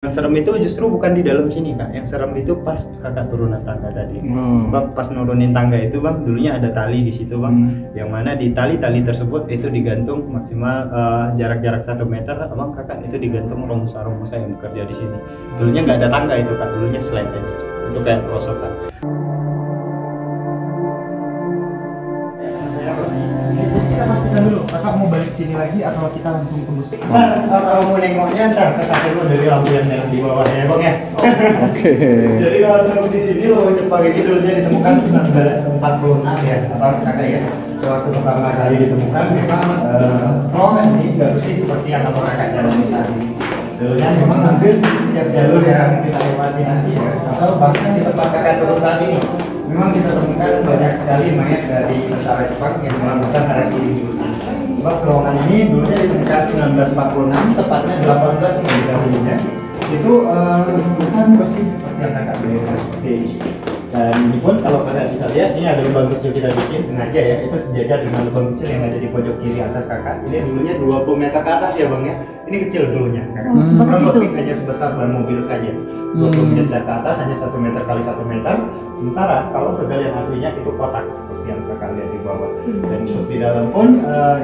Yang serem itu justru bukan di dalam sini kak, yang serem itu pas kakak turunan tangga tadi. Sebab pas nurunin tangga itu bang, dulunya ada tali di situ bang, yang mana di tali-tali tersebut itu digantung maksimal jarak-jarak 1 meter, abang kakak itu digantung romusa-romusa yang bekerja di sini. Dulunya nggak ada tangga itu kak, dulunya slide aja, itu kayak perosotan. Kita pastikan dulu, kakak mau balik sini lagi atau kita langsung tembus? Kalau mau nengoknya ntar kakak tengok dari lampu yang di bawah ya bang ya. Oke. Jadi kalau tengok di sini lubang Jepang ini dulunya ditemukan 1946 ya, abang kakak ya. Sewaktu pertama kali ditemukan memang terowongan ini nggak bersih seperti yang abang kakak jalani saat ini. Dulunya memang hampir di setiap jalur yang kita lewati nanti ya, atau bahkan di tempat kakak turun saat ini, memang kita temukan banyak sekali mayat dari tentara Jepang yang melakukan arah kiri dulu. Sebab terowongan ini dulunya ditemukan 1946, tepatnya 18 Mei dahulunya. Itu bukan bersih seperti yang kakak lihat seperti ini. Dan ini pun kalau kakak bisa lihat, ini ada lubang kecil kita bikin sengaja ya, itu sejajar dengan lubang kecil yang ada di pojok kiri atas kakak. Ini dulunya 20 meter ke atas ya bang ya. Ini kecil dulunya kakak. Kurang lebih hanya sebesar ban mobil saja. 20 meter ke atas hanya 1 meter kali 1 meter. Sementara kalau kegalian aslinya itu kotak seperti yang kakak lihat di bawah. Dan untuk di dalam pun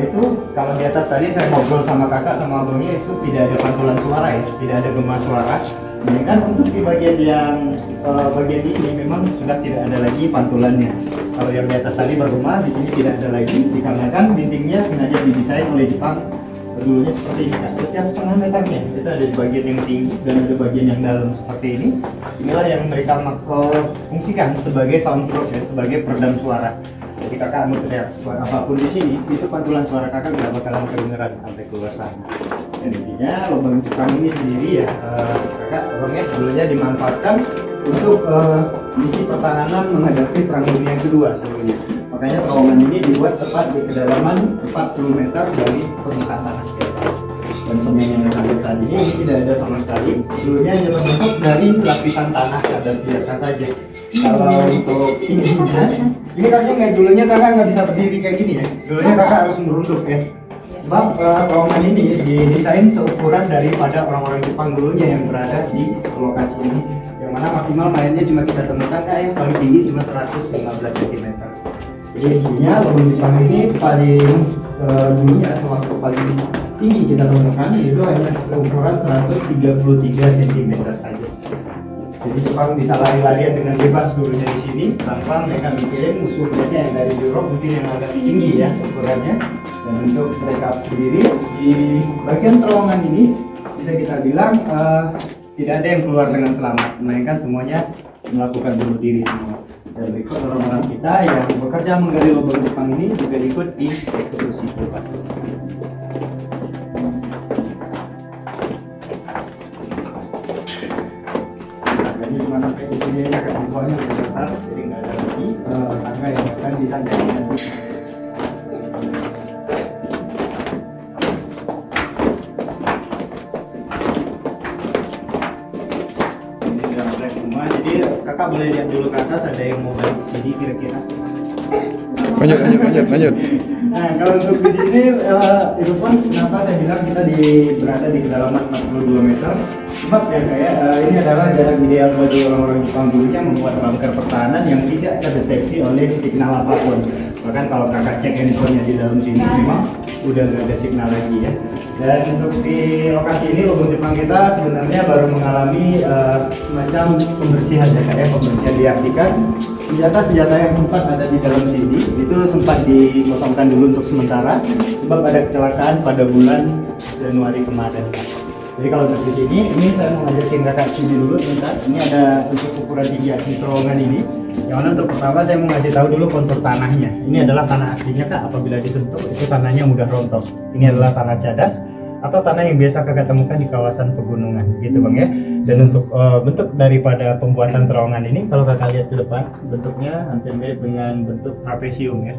itu kalau di atas tadi saya ngobrol sama kakak sama abangnya, itu tidak ada pantulan suara ya, tidak ada gema suara. Kan untuk di bagian yang bagian ini memang sudah tidak ada lagi pantulannya. Kalau yang di atas tadi bergema, di sini tidak ada lagi dikarenakan dindingnya sengaja didesain oleh Jepang dulunya seperti ini kan. Setiap setengah meternya itu ada di bagian yang tinggi dan ada bagian yang dalam seperti ini. Inilah yang mereka fungsikan sebagai soundproof ya, sebagai peredam suara. Jadi kakak mau teriak suara apapun di sini, itu pantulan suara kakak nggak bakalan kedengeran sampai keluar sana. Dan intinya lubang Jepang ini sendiri ya, kakak lubangnya dulunya dimanfaatkan untuk misi pertahanan menghadapi Perang Dunia Kedua sebelumnya. Makanya terowongan ini dibuat tepat di kedalaman 40 meter dari permukaan tanah di atas. Dan semuanya yang sampai saat ini tidak ada sama sekali. Dulunya hanya terbentuk dari lapisan tanah atas biasa saja. Kalau untuk ini kakaknya nggak, dulunya kakak nggak bisa berdiri kayak gini ya. Dulunya kakak harus merunduk ya. Sebab terowongan ini didesain seukuran daripada orang-orang Jepang dulunya yang berada di lokasi ini. Yang mana maksimal mayatnya cuma kita temukan yang paling tinggi cuma 115 cm. Jadi intinya lubang Jepang ini paling dunia sewaktu paling tinggi kita temukan itu hanya ukuran 133 cm saja. Jadi Jepang bisa lari-larian dengan bebas dulunya di sini tanpa mereka mikirin musuhnya yang dari Eropa mungkin yang agak tinggi ya ukurannya. Dan untuk mereka sendiri di bagian terowongan ini bisa kita bilang tidak ada yang keluar dengan selamat, melainkan semuanya melakukan bunuh diri semua. Dan berikut orang-orang kita yang bekerja menggali lubang Jepang ini juga ikut di eksekusi bebas. Jadi cuma sampai di sini aja ke bawahnya lebih ketat, jadi nggak ada lagi tangga yang akan ditanjaki nanti. Kakak boleh lihat dulu ke atas, ada yang mau balik ke sini kira-kira. Lanjut. Nah kalau untuk di sini itu pun kenapa saya bilang kita berada di kedalaman 42 meter. Sebab ya kayak ini adalah jarak ideal bagi orang-orang Jepang dulunya membuat bunker pertahanan yang tidak terdeteksi oleh signal apapun. Bahkan kalau kakak cek handphonenya di dalam sini memang udah nggak ada signal lagi ya. Dan untuk di lokasi ini lubang Jepang kita sebenarnya baru mengalami semacam pembersihan ya kayak pembersihan diartikan. Senjata-senjata yang sempat ada di dalam sini itu sempat dipotongkan dulu untuk sementara sebab ada kecelakaan pada bulan Januari kemarin. Jadi kalau untuk di sini, ini saya mau ngajakin kakak sini dulu sebentar. Ini ada untuk ukuran tinggi di terowongan ini. Yang mana untuk pertama saya mau ngasih tahu dulu kontur tanahnya. Ini adalah tanah aslinya kak. Apabila disentuh itu tanahnya mudah rontok. Ini adalah tanah cadas atau tanah yang biasa kakak temukan di kawasan pegunungan, gitu bang ya. Dan untuk bentuk daripada pembuatan terowongan ini, kalau kakak lihat ke depan, bentuknya hampir mirip dengan bentuk trapesium ya.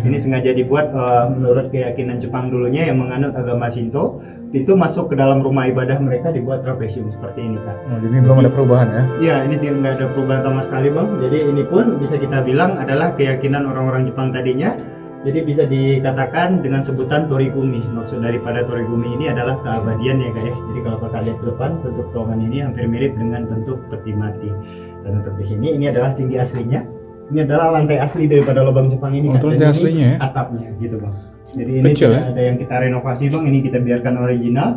Ini sengaja dibuat menurut keyakinan Jepang dulunya yang menganut agama Shinto. Itu masuk ke dalam rumah ibadah mereka dibuat trapesium seperti ini kak. Jadi belum ada perubahan ya? Iya, ini nggak ada perubahan sama sekali bang. Jadi ini pun bisa kita bilang adalah keyakinan orang-orang Jepang tadinya Jadi bisa dikatakan dengan sebutan Torigumi. Maksud daripada Torigumi ini adalah keabadian ya kak ya. Jadi kalau kakak lihat ke depan, bentuk terowongan ini hampir mirip dengan bentuk peti mati. Dan untuk di sini ini adalah tinggi aslinya. Ini adalah lantai asli daripada lubang Jepang ini. Oh, itu lantai aslinya ya? Atapnya gitu bang. Jadi ini Kecil, tidak ada yang kita renovasi bang. Ini kita biarkan original.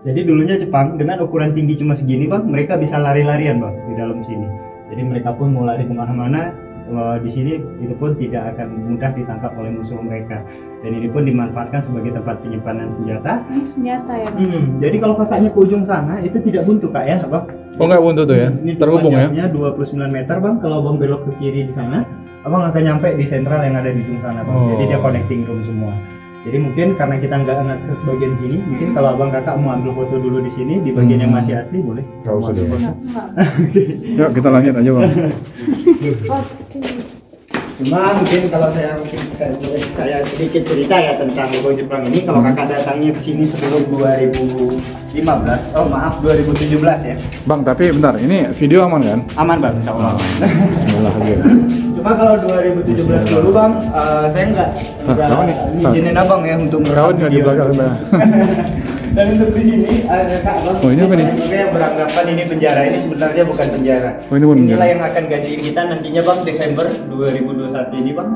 Jadi dulunya Jepang dengan ukuran tinggi cuma segini bang, mereka bisa lari-larian bang di dalam sini. Jadi mereka pun mau lari kemana-mana di sini itu pun tidak akan mudah ditangkap oleh musuh mereka. Dan ini pun dimanfaatkan sebagai tempat penyimpanan senjata. Senjata ya bang. Jadi kalau kakaknya ke ujung sana itu tidak buntu kak ya, bang. Oh nggak buntu tuh ya? Ini Terhubung ya? panjangnya 29 meter bang. Kalau abang belok ke kiri di sana, abang akan nyampe di sentral yang ada di ujung sana bang. Oh. Jadi dia connecting room semua. Jadi mungkin karena kita nggak akses bagian sini, mungkin kalau abang kakak mau ambil foto dulu di sini di bagian yang masih asli boleh. Nggak usah deh. Enggak. Yuk kita lanjut aja bang. Oh, Cuma mungkin kalau saya sedikit cerita ya tentang lubang Jepang ini. Kalau kakak datangnya ke sini sebelum 2017 ya. Bang tapi bentar, ini video aman kan? Aman bang, insya Allah. Bismillah aja. Cuma kalau 2017 dulu bang, saya nggak kawan nih. ngizinin abang ya untuk Kawan nggak di belakang kita. Dan untuk di sini kak bang, Oh, ini apa nih? juga yang beranggapan ini penjara, ini sebenarnya bukan penjara. Oh, ini bukan Inilah penjara. yang akan gantiin kita nantinya bang, Desember 2021 ini bang.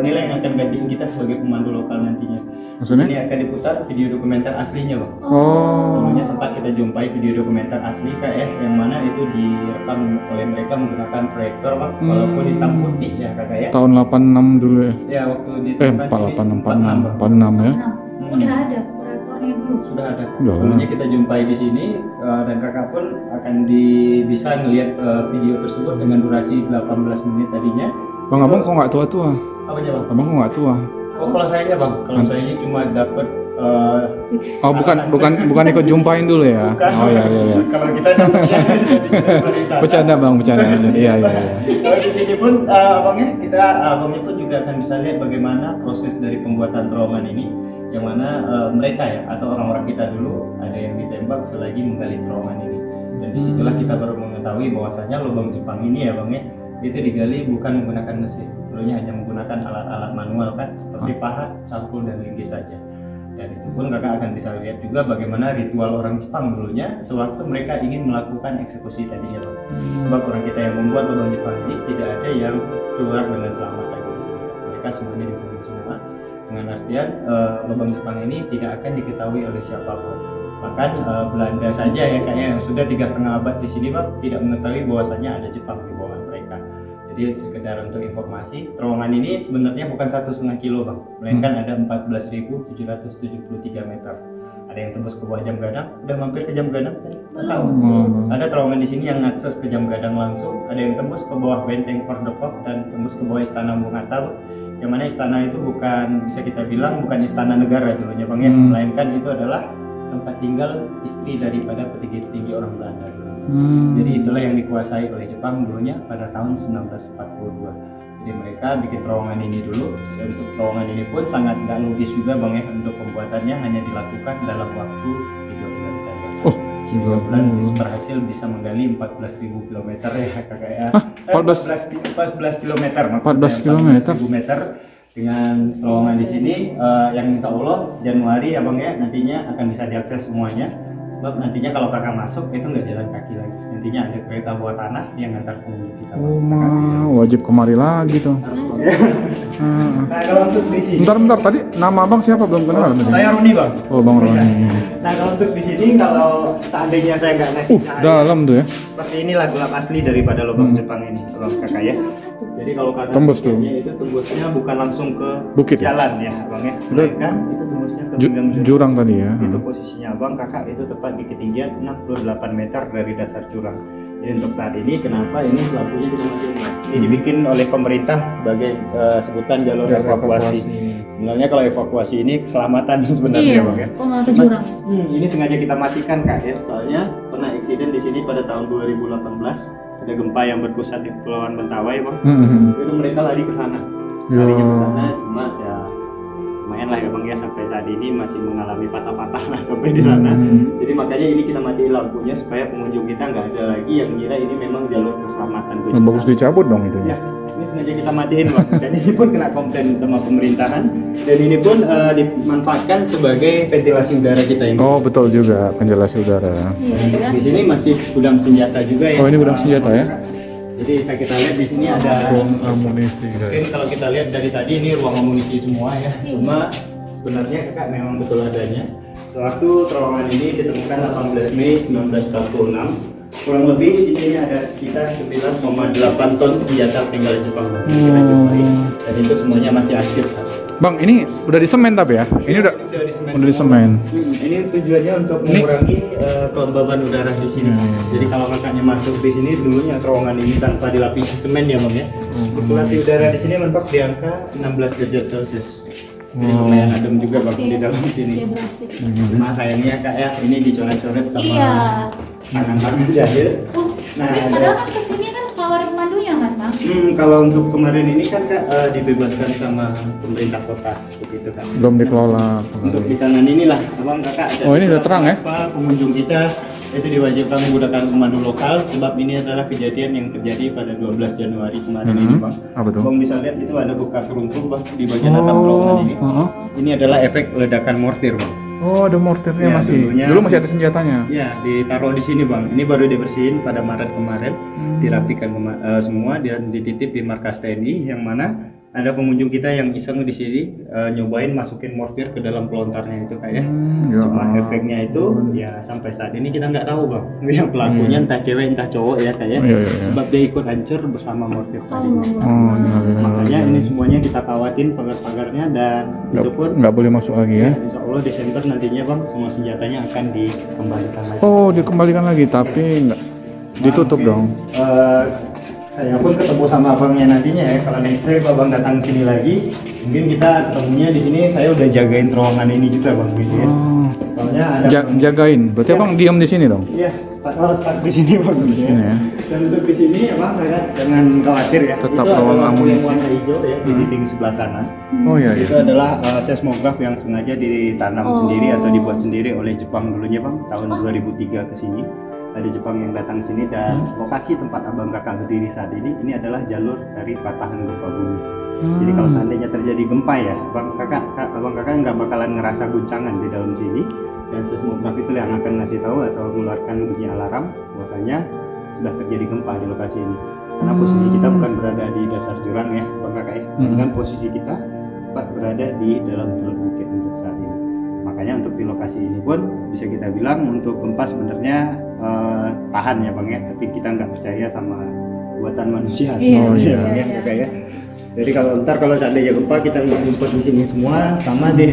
Inilah yang akan gantiin kita sebagai pemandu lokal nantinya. Maksudnya? Di sini akan diputar video dokumenter aslinya bang. Oh. Dulunya sempat kita jumpai video dokumenter asli kak ya, yang mana itu direkam oleh mereka menggunakan proyektor bang, walaupun hitam putih ya kakak ya. Tahun 86 dulu ya? Ya waktu di 48, 46 bang. 46 ya? udah ada operatornya dulu. Sudah ada. Udah. Dulunya kita jumpai di sini dan kakak pun akan bisa ngelihat video tersebut dengan durasi 18 menit tadinya. Bang abang kok nggak tua-tua? Apanya bang? Abang kok nggak tua? Oh kalau sayanya bang, kalau sayanya cuma dapat Oh bukan ikut jumpain dulu ya? bukan. Oh iya. Kalau kita Bercanda bang, bercanda. Iya. Kalau di sini pun abangnya pun juga akan bisa lihat bagaimana proses dari pembuatan terowongan ini, yang mana mereka ya atau orang-orang kita dulu ada yang ditembak selagi menggali terowongan ini. Dan disitulah kita baru mengetahui bahwasanya lubang Jepang ini ya bang ya, itu digali bukan menggunakan mesin, dulunya hanya menggunakan alat-alat manual kan, seperti pahat, cangkul dan linggis saja. Dan itu pun kakak akan bisa lihat juga bagaimana ritual orang Jepang dulunya sewaktu mereka ingin melakukan eksekusi tadinya bang. Sebab orang kita yang membuat lubang Jepang ini tidak ada yang keluar dengan selamat lagi di sini. Mereka semuanya dibunuh semua. Dengan artian lubang Jepang ini tidak akan diketahui oleh siapapun. Bahkan Belanda saja ya kayaknya yang sudah 3,5 abad di sini bang tidak mengetahui bahwasanya ada Jepang di bawah mereka. Jadi sekedar untuk informasi, terowongan ini sebenarnya bukan 1,5 kilo bang, melainkan ada 14.773 meter. Ada yang tembus ke bawah Jam Gadang, udah mampir ke Jam Gadang tadi? Tahu. Ada terowongan di sini yang akses ke Jam Gadang langsung, ada yang tembus ke bawah Benteng Pordopok dan tembus ke bawah Istana Bung Hatta. Yang mana istana itu bukan, bisa kita bilang bukan istana negara dulunya bang ya, melainkan itu adalah tempat tinggal istri daripada petinggi-petinggi orang Belanda. Jadi itulah yang dikuasai oleh Jepang dulunya pada tahun 1942. Jadi mereka bikin terowongan ini dulu. Dan untuk terowongan ini pun sangat nggak logis juga bang ya, untuk pembuatannya hanya dilakukan dalam waktu 3 bulan saja. Oh, 3 bulan berhasil bisa menggali 14.000 km ya kakak ya. 14 km maksudnya 14 kilometer. 14.000 meter dengan terowongan di sini yang insya Allah Januari ya bang ya nantinya akan bisa diakses semuanya. Sebab nantinya kalau kakak masuk itu nggak jalan kaki lagi, nantinya ada kereta bawah tanah yang ngantar pengunjung kita. Oh wajib kemari lagi tuh. Nah kalau untuk di sini, Bentar tadi nama abang siapa belum kenal tadi? saya Roni bang. Oh bang Roni. Nah kalau untuk di sini kalau seandainya saya nggak ngasih Dalam tuh ya? seperti inilah gelap asli daripada lubang Jepang ini, kalau kakak ya. Jadi kalau kakak Tembus tuh. itu tembusnya bukan langsung ke Bukit ya? jalan ya bang ya, melainkan itu tembusnya ke pinggang Jurang tadi ya? Itu posisinya abang kakak itu tepat di ketinggian 68 meter dari dasar jurang. Jadi untuk saat ini kenapa ini lampunya kita masih ini dibikin oleh pemerintah sebagai sebutan jalur evakuasi. Sebenarnya kalau evakuasi ini keselamatan sebenarnya Iya, bang ya. kok malah ke jurang? Ini sengaja kita matikan kak ya, soalnya pernah eksiden di sini pada tahun 2018 ada gempa yang berpusat di Kepulauan Mentawai bang. Itu mereka lari ke sana, larinya ke sana cuma ya lumayan lumayan lah ya bang ya, sampai saat ini masih mengalami patah-patah lah sampai di sana. Jadi makanya ini kita matiin lampunya supaya pengunjung kita nggak ada lagi yang ngira ini memang jalur keselamatan. Bagus dicabut dong itu Ya, ini sengaja kita matiin bang. Dan ini pun kena komplain sama pemerintahan. Dan ini pun dimanfaatkan sebagai ventilasi udara kita ini. Oh betul juga, ventilasi udara. Iya. Di sini masih gudang senjata juga ya. Oh ini gudang senjata ya? Jadi kita lihat di sini ada Amunisi mungkin guys. kalau kita lihat dari tadi ini ruang amunisi semua ya. Cuma sebenarnya kakak memang betul adanya. Sewaktu terowongan ini ditemukan 18 Mei 1946, kurang lebih di sini ada sekitar 9,8 ton senjata peninggalan Jepang. Kita jumpai. Dan itu semuanya masih aktif. Bang ini udah di semen tapi ya? Ini udah di semen. Ini tujuannya untuk mengurangi kelembaban udara di sini. Jadi kalau kakaknya masuk di sini dulunya terowongan ini tanpa dilapisi semen ya bang ya. Sirkulasi udara di sini mentok di angka 16 derajat Celcius. Jadi lumayan adem juga bang di dalam sini. Iya berasik. Cuma sayangnya kak ya ini dicoret-coret sama Iya. tangan-tangan jahil. Nah, padahal kan kesini kan kalau ada pemandunya kan bang? Kalau untuk kemarin ini kan kak dibebaskan sama pemerintah kota begitu kan. Belum dikelola. Untuk di kanan inilah abang kakak ada Oh, ini udah terang ya? apa pengunjung kita itu diwajibkan menggunakan pemandu lokal sebab ini adalah kejadian yang terjadi pada 12 Januari kemarin ini bang. Apa tuh? Bang bisa lihat itu ada bekas runtuh bang di bagian atap terowongan ini. Ini adalah efek ledakan mortir bang. Oh ada mortirnya Ya, masih. dulunya Dulu masih ada senjatanya. Ya ditaruh di sini bang. Ini baru dibersihin pada Maret kemarin, dirapikan semua dan dititip di markas TNI yang mana ada pengunjung kita yang iseng di sini nyobain masukin mortir ke dalam pelontarnya itu kayak. Ya. Cuma efeknya itu ya sampai saat ini kita nggak tahu bang. Yang pelakunya entah cewek entah cowok ya kayak. Iya. Sebab dia ikut hancur bersama mortir tadi. Oh iya. Makanya ini semuanya kita kawatin pagar-pagarnya dan itu pun Nggak boleh masuk lagi ya? Insya Allah Desember nantinya bang semua senjatanya akan dikembalikan lagi. Oh dikembalikan lagi tapi nggak ditutup dong. Saya pun ketemu sama abangnya nantinya ya. Kalau next trip abang datang sini lagi, mungkin kita ketemunya di sini. Saya udah jagain terowongan ini juga bang, gitu ya. Oh. Soalnya ada Jagain. Berarti Ya. abang diam di sini dong? Iya, start di sini bang. Di sini ya. Dan untuk di sini abang jangan khawatir ya. Tetap itu ruang ada lampu yang amunisi. warna hijau ya di dinding sebelah kanan. Oh iya. Itu adalah seismograf yang sengaja ditanam sendiri atau dibuat sendiri oleh Jepang dulunya bang, tahun 2003 ke sini. Ada Jepang yang datang sini dan lokasi tempat abang kakak berdiri saat ini adalah jalur dari patahan gempa bumi. Jadi kalau seandainya terjadi gempa ya, abang kakak nggak bakalan ngerasa guncangan di dalam sini. Dan seismograf itu yang akan ngasih tahu atau mengeluarkan bunyi alarm bahwasanya sudah terjadi gempa di lokasi ini. Karena posisi kita bukan berada di dasar jurang ya, bang kakak ya. Dengan posisi kita tepat berada di dalam teluk bukit untuk saat ini. Makanya untuk di lokasi ini pun bisa kita bilang untuk gempa sebenarnya tahan ya bang ya, tapi kita nggak percaya sama buatan manusia. Iya, Ya. Jadi kalau seandainya gempa kita ngumpet di sini semua sama di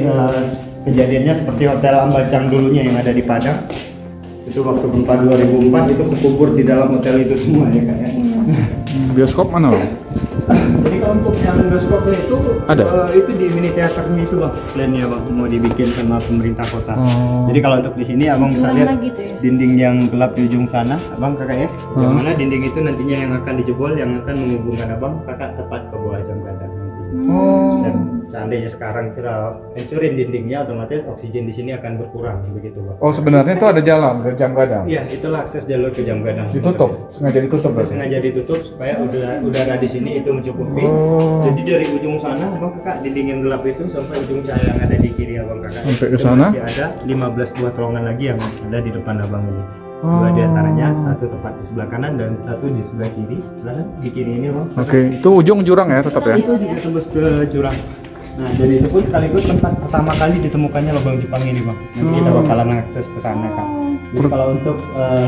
kejadiannya seperti Hotel Ambacang dulunya yang ada di Padang. Itu waktu gempa 2004 itu kekubur di dalam hotel itu semua ya kayak. Bioskop mana bang? Jadi kalau untuk yang bioskopnya itu Ada? Itu di mini teaternya itu bang, plannya bang mau dibikin sama pemerintah kota. Oh. Jadi kalau untuk di sini abang bisa Jualan lihat lagi tuh ya? dinding yang gelap di ujung sana, abang kakak ya. Yang mana dinding itu nantinya yang akan dijebol, yang akan menghubungkan abang kakak tepat ke bawah jam gadang nanti. Oh. Dan seandainya sekarang kita hancurin dindingnya, otomatis oksigen di sini akan berkurang begitu bang. Oh sebenarnya itu ada jalan ke jam gadang. Iya, itulah akses jalur ke jam gadang. Ditutup, sengaja ditutup berarti. Sengaja ditutup supaya udara di sini itu mencukupi. Oh. Jadi dari ujung sana abang kakak dinding yang gelap itu sampai ujung cahaya yang ada di kiri abang kakak. Sampai ke Itu sana? Masih ada 15 buah terowongan lagi yang ada di depan abang ini. Dua di antaranya, satu tepat di sebelah kanan dan satu di sebelah kiri. Sebelah di kiri ini bang. Oke, itu ujung jurang ya tetap ya? Itu juga tembus ke jurang. Nah, dan itu pun sekaligus tempat pertama kali ditemukannya lubang Jepang ini bang. Nanti kita bakalan akses ke sana kak. Jadi kalau untuk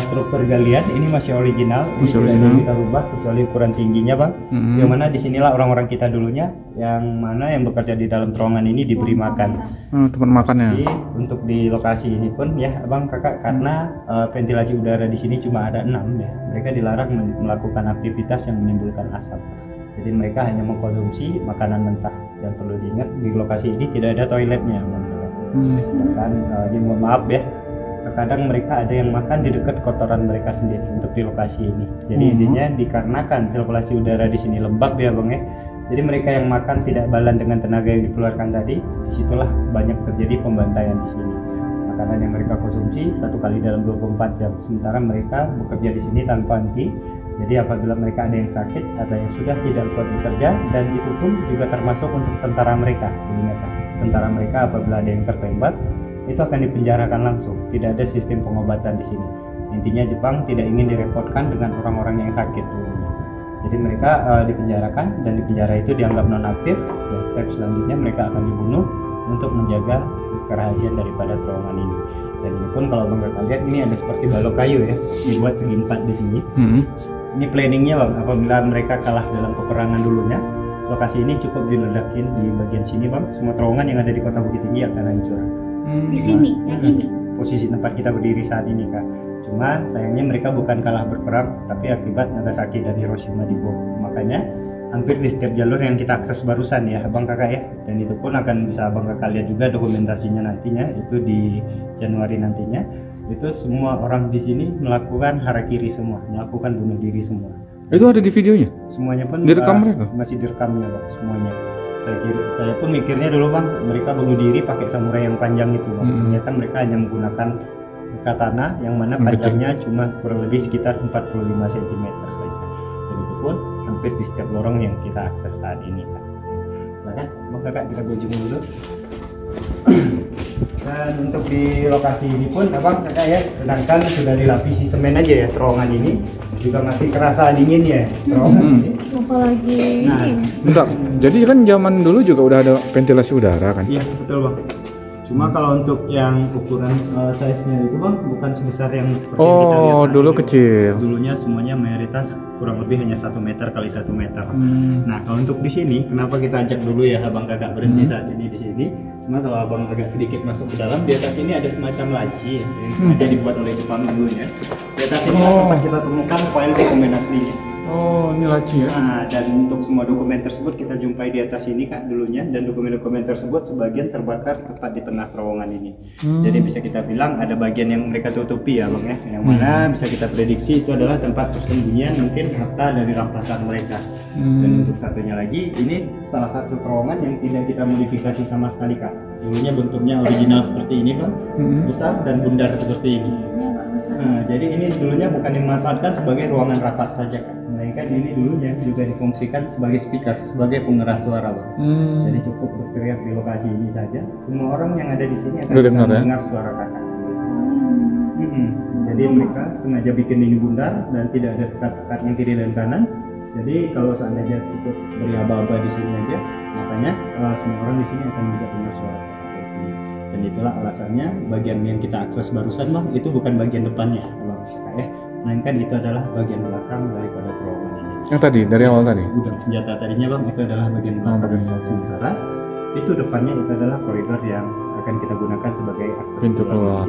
struktur galian ini masih original, ini Masih tidak ada original. yang kita rubah kecuali ukuran tingginya bang. Yang mana disinilah orang-orang kita dulunya, yang mana yang bekerja di dalam terowongan ini diberi makan. Tempat makannya. Jadi untuk di lokasi ini pun ya abang kakak karena ventilasi udara di sini cuma ada 6 ya, mereka dilarang melakukan aktivitas yang menimbulkan asap. Jadi mereka hanya mengkonsumsi makanan mentah. Dan perlu diingat di lokasi ini tidak ada toiletnya abang kakak. Bahkan mohon maaf ya, terkadang mereka ada yang makan di dekat kotoran mereka sendiri untuk di lokasi ini. Jadi intinya dikarenakan sirkulasi udara di sini lembab ya bang ya, Jadi mereka yang makan tidak balan dengan tenaga yang dikeluarkan tadi, disitulah banyak terjadi pembantaian di sini. Makanan yang mereka konsumsi 1 kali dalam 24 jam, sementara mereka bekerja di sini tanpa henti. Jadi apabila mereka ada yang sakit, ada yang sudah tidak kuat bekerja, dan itu pun juga termasuk untuk tentara mereka. Tentara mereka apabila ada yang tertembak, itu akan dipenjarakan langsung. Tidak ada sistem pengobatan di sini. Intinya Jepang tidak ingin direpotkan dengan orang-orang yang sakit dulunya. Jadi mereka dipenjarakan, dan di penjara itu dianggap nonaktif, dan step selanjutnya mereka akan dibunuh untuk menjaga kerahasiaan daripada terowongan ini. Dan ini pun kalau Bang Kakak lihat, ini ada seperti balok kayu ya, dibuat segi 4 di sini. Ini planningnya Bang, apabila mereka kalah dalam peperangan dulunya, lokasi ini cukup diledakin di bagian sini Bang. Semua terowongan yang ada di Kota Bukit Tinggi akan hancur. Di sini, yang ini. Posisi tempat kita berdiri saat ini Kak. Cuma sayangnya mereka bukan kalah berperang, tapi akibat Nagasaki dan Hiroshima dibom. Makanya hampir di setiap jalur yang kita akses barusan ya Bang Kakak ya, dan itu pun akan bisa Bang Kakak lihat juga dokumentasinya nantinya, itu di Januari nantinya. Itu semua orang di sini melakukan harakiri semua, melakukan bunuh diri semua. Itu ada di videonya? Semuanya pun Direkam mereka? masih direkamnya Bang, semuanya. Saya pun mikirnya dulu Bang, mereka bunuh diri pakai samurai yang panjang itu Bang. Ternyata mereka hanya menggunakan katana yang mana panjangnya cuma kurang lebih sekitar 45 cm saja. Dan itu pun hampir di setiap lorong yang kita akses saat ini Kak. Silakan Bang Kakak, kita kunjungi dulu. Dan untuk di lokasi ini pun Abang Kakak ya, sedangkan sudah dilapisi semen aja ya, terowongan ini juga masih kerasa dinginnya terowongan ini. Apalagi Nah, ini. Bentar, jadi kan zaman dulu juga udah ada ventilasi udara kan? Iya betul Bang. Cuma kalau untuk yang ukuran size-nya itu Bang, bukan sebesar yang seperti yang kita lihat saat dulu ini. kecil. Dulunya semuanya mayoritas kurang lebih hanya 1 meter kali 1 meter. Nah kalau untuk di sini, kenapa kita ajak dulu ya Abang Kakak berhenti saat ini di sini? Cuma kalau Abang agak sedikit masuk ke dalam, di atas ini ada semacam laci ya, yang sengaja dibuat oleh Jepang dulunya. Di atas ini sempat kita temukan file dokumen aslinya. Oh, ini laci ya? Nah, dan untuk semua dokumen tersebut kita jumpai di atas ini Kak dulunya, dan dokumen-dokumen tersebut sebagian terbakar tepat di tengah terowongan ini. Jadi bisa kita bilang ada bagian yang mereka tutupi ya Bang ya, yang mana bisa kita prediksi itu adalah tempat persembunyian mungkin harta dari rampasan mereka. Dan untuk satunya lagi, ini salah satu terowongan yang tidak kita modifikasi sama sekali Kak. Dulunya bentuknya original seperti ini Bang, besar dan bundar seperti ini. Nah, jadi ini dulunya bukan dimanfaatkan sebagai ruangan rapat saja Kak, melainkan ini dulunya juga difungsikan sebagai speaker, sebagai pengeras suara Bang. Jadi cukup berteriak di lokasi ini saja, semua orang yang ada di sini akan bisa mendengar suara Kakak. Jadi mereka sengaja bikin ini bundar dan tidak ada sekat-sekat yang kiri dan kanan. Jadi kalau seandainya cukup beri aba-aba di sini aja, makanya semua orang di sini akan bisa dengar suara Kakak. Dan itulah alasannya bagian yang kita akses barusan Bang, itu bukan bagian depannya Bang ya, melainkan itu adalah bagian belakang daripada terowongan ini. Yang tadi, dari awal tadi? Gudang senjata tadinya Bang, itu adalah bagian belakang. Sementara itu depannya itu adalah koridor yang akan kita gunakan sebagai akses Pintu keluar.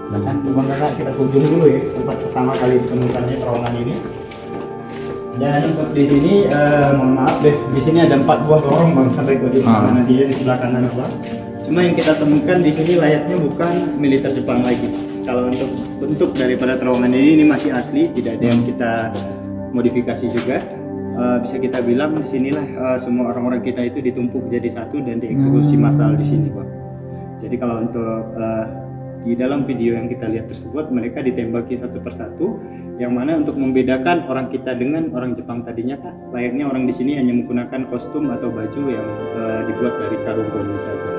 Silahkan Bang Kakak, kita kunjung dulu ya tempat pertama kali ditemukannya terowongan ini. Dan untuk di sini, mohon maaf deh, di sini ada 4 buah lorong Bang, sampai ke di mana dia di sebelah kanan Bang. Cuma yang kita temukan di sini layaknya bukan militer Jepang lagi. Kalau untuk bentuk daripada terowongan ini masih asli, tidak ada yang kita modifikasi juga. Bisa kita bilang di sinilah semua orang-orang kita itu ditumpuk jadi satu dan dieksekusi massal di sini, Bang. Jadi kalau untuk di dalam video yang kita lihat tersebut, mereka ditembaki satu persatu, yang mana untuk membedakan orang kita dengan orang Jepang tadinya, Kak, layaknya orang di sini hanya menggunakan kostum atau baju yang dibuat dari karung goni saja.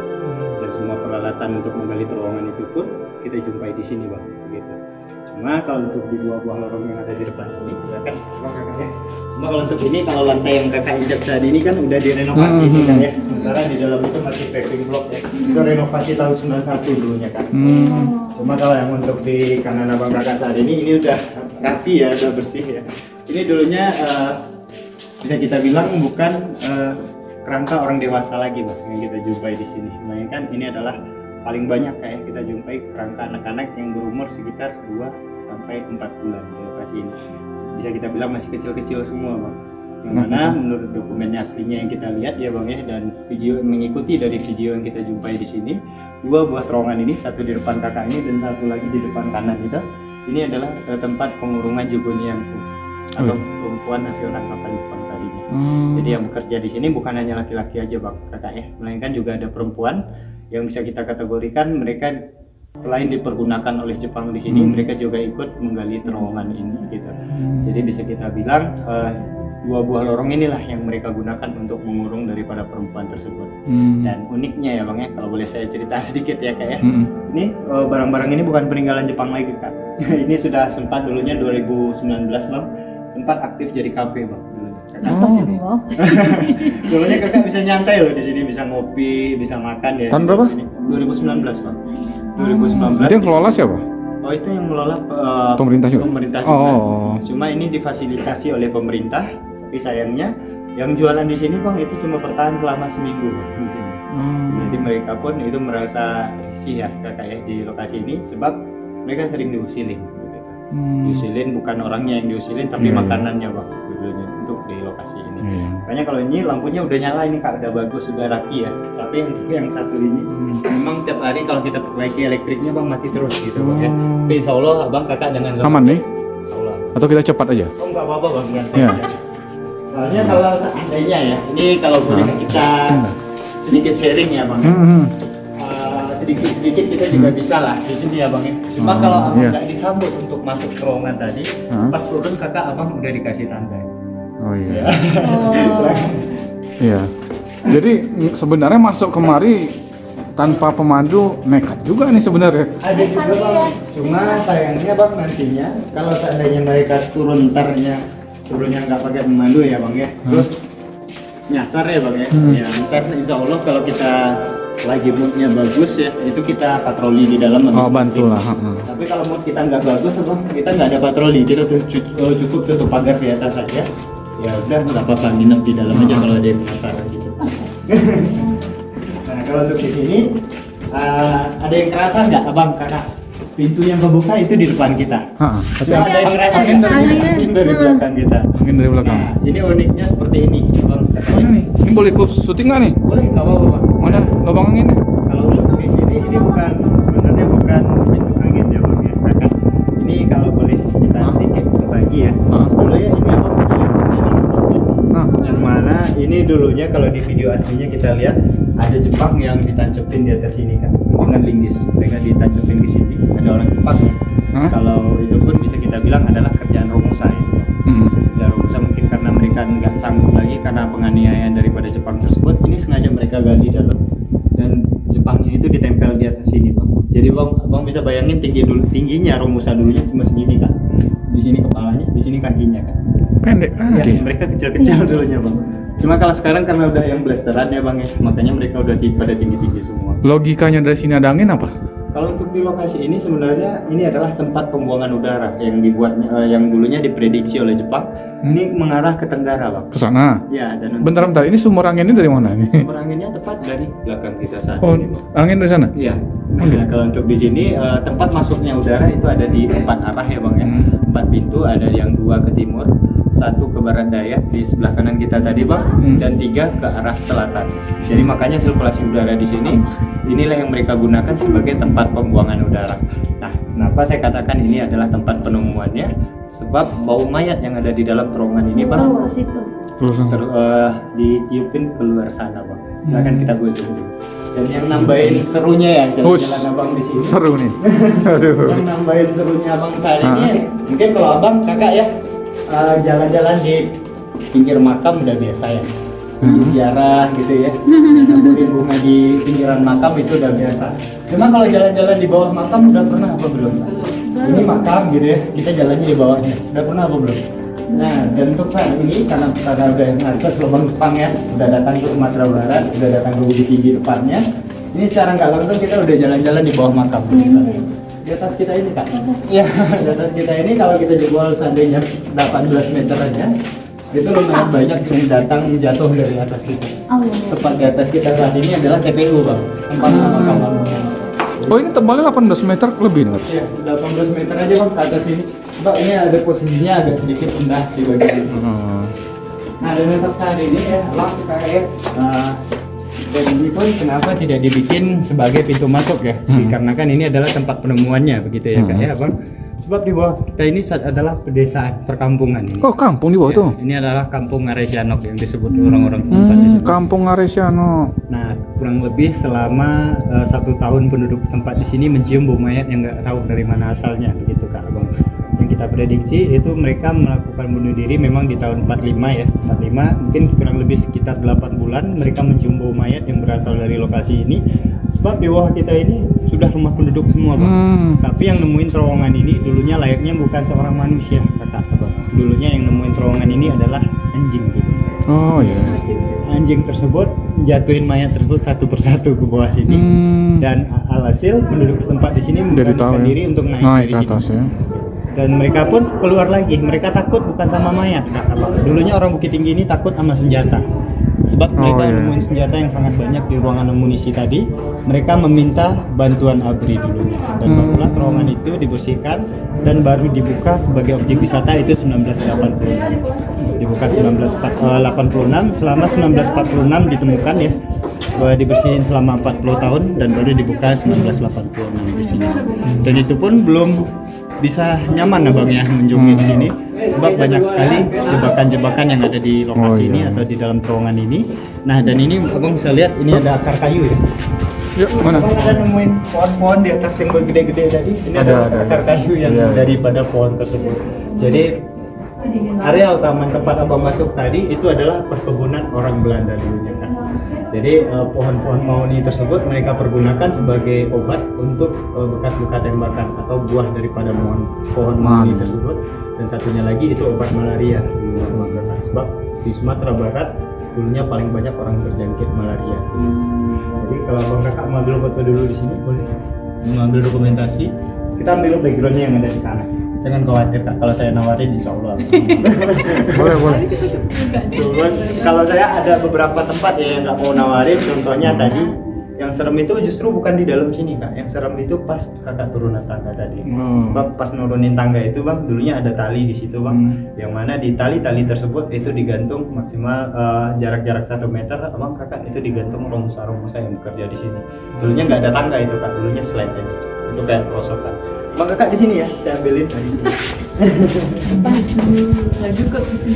Dan semua peralatan untuk menggali terowongan itu pun kita jumpai di sini, Bang. Gitu. Cuma kalau untuk di dua buah lorong yang ada di depan sini, silakan Bang Kakak ya. Cuma kalau untuk ini, kalau lantai yang Kakak injak saat ini kan udah direnovasi kan ya. Sementara di dalam itu masih paving block ya. Itu renovasi tahun 91 dulunya kan. Cuma kalau yang untuk di kanan Abang Kakak saat ini udah rapi ya, udah bersih ya. Ini dulunya bisa kita bilang bukan kerangka orang dewasa lagi, Bang, yang kita jumpai di sini. Melainkan ini adalah paling banyak kayak kita jumpai kerangka anak-anak yang berumur sekitar 2 sampai 4 bulan di lokasi ini. Bisa kita bilang masih kecil-kecil semua, Bang. Yang mana menurut dokumennya aslinya yang kita lihat ya, Bang ya, dan video yang mengikuti dari video yang kita jumpai di sini, 2 buah terowongan ini, satu di depan kakak ini dan satu lagi di depan kanan itu, ini adalah tempat pengurungan Jogonianfu atau perempuan hasil tangkapan Jepang tadi. kalinya. Jadi yang bekerja di sini bukan hanya laki-laki aja bang kakak ya, melainkan juga ada perempuan yang bisa kita kategorikan mereka selain dipergunakan oleh Jepang di sini, mereka juga ikut menggali terowongan ini gitu. Jadi bisa kita bilang dua buah lorong inilah yang mereka gunakan untuk mengurung daripada perempuan tersebut. Dan uniknya ya bang ya, kalau boleh saya cerita sedikit ya kak ya, ini barang-barang ini bukan peninggalan Jepang lagi kak. Ini sudah sempat dulunya 2019 bang, sempat aktif jadi kafe bang dulunya. Astagfirullah. Dulunya kakak bisa nyantai loh di sini, bisa ngopi, bisa makan ya. Tahun berapa? 2019 bang. 2019. Itu yang kelola siapa? Oh itu yang mengelola Pemerintah juga? Pemerintah juga. Oh. Cuma ini difasilitasi oleh pemerintah, tapi sayangnya yang jualan di sini bang itu cuma bertahan selama seminggu bang di sini. Jadi mereka pun itu merasa risih ya kakak ya di lokasi ini, sebab mereka sering diusilin. Diusilin bukan orangnya yang diusilin, tapi makanannya bang dulunya untuk di lokasi ini. Makanya kalau ini lampunya udah nyala ini kak, udah bagus, sudah rapi ya. Tapi untuk yang satu ini memang tiap hari kalau kita perbaiki elektriknya bang mati terus gitu bang ya. Tapi insya Allah abang kakak dengan Aman nih? Insya Allah. Atau kita cepat aja? Oh nggak apa-apa bang, nyantai Iya. aja. Soalnya kalau seandainya ya, ini kalau boleh kita sedikit sharing ya bang. Sedikit-sedikit kita juga bisa lah di sini ya bang ya. Cuma kalau abang nggak disambut untuk masuk terowongan tadi, pas turun kakak abang udah dikasih tanda. Oh iya. Oh. Iya. Jadi sebenarnya masuk kemari tanpa pemandu nekat juga nih sebenarnya. Ada juga bang, cuma sayangnya bang nantinya kalau seandainya mereka turun turunnya nggak pakai pemandu ya bang ya, terus nyasar ya bang ya. Ya ntar insya Allah kalau kita lagi moodnya bagus ya, itu kita patroli di dalam. Oh bantulah. Tapi kalau mood kita nggak bagus bang, kita nggak ada patroli, kita cukup tutup pagar di atas saja. Ya udah nggak apa-apa, nginep di dalam aja kalau ada yang penasaran gitu. Nah kalau untuk di sini ada yang kerasa nggak abang kakak? Pintu yang kebuka itu di depan kita. Tapi Ada yang kerasa angin angin dari belakang kita. Angin dari belakang. Nah, ini uniknya seperti ini, bang. Mana nih? Ini boleh ikut syuting nggak nih? Boleh nggak apa-apa bang? Mana lubang anginnya? Kalau untuk di sini ini sebenarnya bukan pintu angin ya bang ya kakak. Ini kalau boleh kita sedikit berbagi ya. Dulu ya ini apa? Yang mana ini dulunya kalau di video aslinya kita lihat ada Jepang yang ditancepin di atas sini kan dengan linggis, mereka ditancepin ke sini, ada orang Jepang. Kalau itu pun bisa kita bilang adalah kerjaan Romusa itu. Kerjaan Romusa mungkin karena mereka nggak sanggup lagi karena penganiayaan daripada Jepang tersebut, ini sengaja mereka gali dalam dan Jepangnya itu ditempel di atas sini bang. Jadi bang bisa bayangin tingginya Romusa dulunya cuma segini kan, di sini kepalanya, di sini kakinya kan. Pendek Ya, aja. mereka kecil-kecil dulunya bang. Cuma kalau sekarang karena udah yang blasteran ya bang ya, makanya mereka udah pada tinggi-tinggi semua. Logikanya dari sini ada angin apa? Kalau untuk di lokasi ini sebenarnya ini adalah tempat pembuangan udara yang dibuatnya, yang dulunya diprediksi oleh Jepang. Ini mengarah ke Tenggara bang. Ke sana. Ya dan Bentar, ini sumber anginnya dari mana ini? sumber anginnya tepat dari belakang kita saat Oh, ini bang. angin dari sana? Iya. Nah, kalau untuk di sini tempat masuknya udara itu ada di 4 arah ya bang ya. 4 pintu, ada yang 2 ke timur, 1 ke barat daya di sebelah kanan kita tadi bang, dan 3 ke arah selatan. Jadi makanya sirkulasi udara di sini inilah yang mereka gunakan sebagai tempat pembuangan udara. Nah, kenapa saya katakan ini adalah tempat penemuannya? Sebab bau mayat yang ada di dalam terowongan ini bang, Ke situ. ditiupin keluar sana bang. Silakan kita kunjungi dulu. Dan yang nambahin serunya ya jalan-jalan abang di sini. Seru nih. Aduh. Yang nambahin serunya abang saya ini mungkin kalau abang kakak ya jalan-jalan di pinggir makam udah biasa ya. Ziarah gitu ya. Naburin bunga di pinggiran makam itu udah biasa. Cuma kalau jalan-jalan di bawah makam udah pernah apa belum? Ini makam gitu ya, kita jalannya di bawahnya. Udah pernah apa belum? Nah, dan untuk saat ini karena udah ngatas lubang Jepang ya, udah datang ke Sumatera Barat, udah datang ke Bukit Tinggi depannya. Ini secara nggak langsung kita udah jalan-jalan di bawah makam. Di atas kita ini kak. Iya, di atas kita ini kalau kita jebol seandainya 18 meter aja, itu lumayan banyak yang datang jatuh dari atas kita. Tepat di atas kita saat ini adalah TPU bang, tempat makam. Oh ini tebalnya 18 meter lebih nih mas? Iya, 18 meter aja bang ke atas ini. Mbak ini ada posisinya agak sedikit rendah di bagian ini. Nah dan untuk saat ini ya, bang kayak dan ini pun kenapa tidak dibikin sebagai pintu masuk ya? Dikarenakan ini adalah tempat penemuannya begitu ya kak ya bang. Sebab di bawah kita ini adalah pedesaan perkampungan ini. Oh, kampung di bawah tuh. Ini adalah kampung Ngaresianok yang disebut orang-orang setempat di sini. Kampung Ngaresiano. Nah, kurang lebih selama 1 tahun penduduk setempat di sini mencium bau mayat yang nggak tahu dari mana asalnya, begitu Kak Abang. Yang kita prediksi itu mereka melakukan bunuh diri memang di tahun 45 ya. 45 mungkin kurang lebih sekitar 8 bulan mereka mencium bau mayat yang berasal dari lokasi ini. Sebab di bawah kita ini sudah rumah penduduk semua, Bang. Tapi yang nemuin terowongan ini dulunya layaknya bukan seorang manusia, Kakak Abang. Dulunya yang nemuin terowongan ini adalah anjing gitu. Oh ya. Anjing tersebut jatuhin mayat tersebut satu persatu ke bawah sini. Dan alhasil penduduk setempat di sini Jadi tahu memberanikan ya. diri untuk naik Naik dari ke sini. atas ya. Dan mereka pun keluar lagi. Mereka takut bukan sama mayat, Kak Abang. Dulunya orang Bukit Tinggi ini takut sama senjata. Sebab mereka iya. nemuin senjata yang sangat banyak di ruangan amunisi tadi. Mereka meminta bantuan ABRI dulunya. Dan barulah terowongan itu dibersihkan dan baru dibuka sebagai objek wisata itu 1986. Dibuka 1986, selama 1946 ditemukan ya. Dibersihin selama 40 tahun dan baru dibuka 1986 di sini. Dan itu pun belum bisa nyaman Abang ya menjungi di sini. Sebab banyak sekali jebakan-jebakan yang ada di lokasi ini atau di dalam terowongan ini. Nah, dan ini Abang bisa lihat ini ada akar kayu ya. Ya, mana? Abang ada nemuin pohon-pohon di atas yang bergede-gede tadi. Ini ada akar kayu yang daripada pohon tersebut. Jadi areal taman tempat Abang masuk tadi itu adalah perkebunan orang Belanda dulunya kan. Jadi pohon-pohon mahoni tersebut mereka pergunakan sebagai obat untuk bekas luka tembakan atau buah daripada pohon mahoni tersebut. Dan satunya lagi itu obat malaria dulunya Abang Kakak. Sebab di Sumatera Barat dulunya paling banyak orang terjangkit malaria. Jadi kalau Abang Kakak mau ambil foto dulu di sini boleh. Mengambil dokumentasi, kita ambil backgroundnya yang ada di sana. Jangan khawatir Kak, kalau saya nawarin insya Allah. Boleh, boleh. Cuman kalau saya ada beberapa tempat ya yang nggak mau nawarin, contohnya tadi yang serem itu justru bukan di dalam sini Kak, yang serem itu pas Kakak turunan tangga tadi. Sebab pas nurunin tangga itu Bang, dulunya ada tali di situ Bang, yang mana di tali-tali tersebut itu digantung maksimal jarak-jarak 1 meter, Abang Kakak itu digantung romusa-romusa yang bekerja di sini. Dulunya nggak ada tangga itu Kak, dulunya slide aja, itu kayak perosotan. Bang Kakak di sini ya, saya ambilin di sini. Baju, baju kok gitu.